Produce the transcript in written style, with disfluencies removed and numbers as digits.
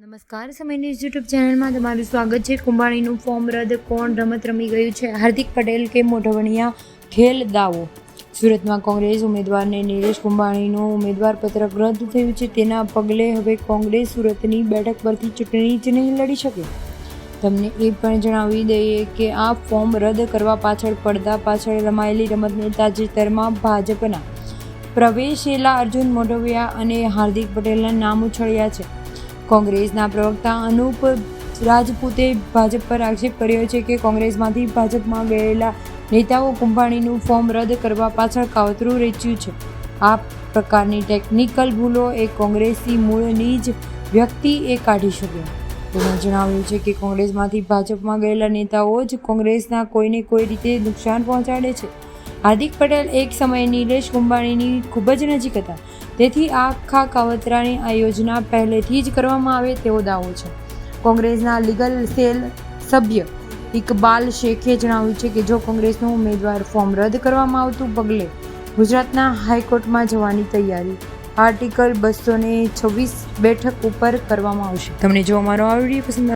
નમસ્કાર, સમય news YouTube ચેનલમાં તમારું સ્વાગત છે. કુંભાણીનું ફોર્મ રદ, કોણ રમત રમી ગયું છે? હાર્દિક પટેલ કે મોઢવણિયા ખેલ દાવો? સુરતમાં કોંગ્રેસ ઉમેદવારને નિલેશ કુંભાણીનું ઉમેદવારપત્રક રદ થયું છે. તેના પગલે હવે કોંગ્રેસ સુરતની બેઠક પરથી ચૂંટણી જ નહીં લડી શકે. તમને એ પણ જણાવી દઈએ કે આ ફોર્મ રદ કરવા પાછળ પડદા પાછળ રમાયેલી રમતને તાજેતરમાં ભાજપના પ્રવેશેલા અર્જુન મોઢવિયા અને હાર્દિક પટેલના નામ ઉછળ્યા છે. કોંગ્રેસના પ્રવક્તા અનુપ રાજપૂતે ભાજપ પર આક્ષેપ કર્યો છે કે કોંગ્રેસમાંથી ભાજપમાં ગયેલા નેતાઓ કુંભાણીનું ફોર્મ રદ કરવા પાછળ કાવતરું રચ્યું છે. આ પ્રકારની ટેકનિકલ ભૂલો એ કોંગ્રેસી મૂળની જ વ્યક્તિએ કાઢી શકે. તેમણે જણાવ્યું છે કે કોંગ્રેસમાંથી ભાજપમાં ગયેલા નેતાઓ જ કોંગ્રેસના કોઈને કોઈ રીતે નુકસાન પહોંચાડે છે. હાર્દિક પટેલ એક સમયે નિલેશ કુંભાણીની ખૂબ જ નજીક હતા, તેથી આખા કાવતરાની આયોજના પહેલેથી જ કરવામાં આવે તેવો દાવો છે. કોંગ્રેસના લીગલ સેલ સભ્ય ઇકબાલ શેખે જણાવ્યું છે કે જો કોંગ્રેસનું ઉમેદવાર ફોર્મ રદ કરવામાં આવતું પગલે ગુજરાતના હાઈકોર્ટમાં જવાની તૈયારી આર્ટિકલ 226 બેઠક ઉપર કરવામાં આવશે. તમને જો અમારો આ વિડીયો પસંદ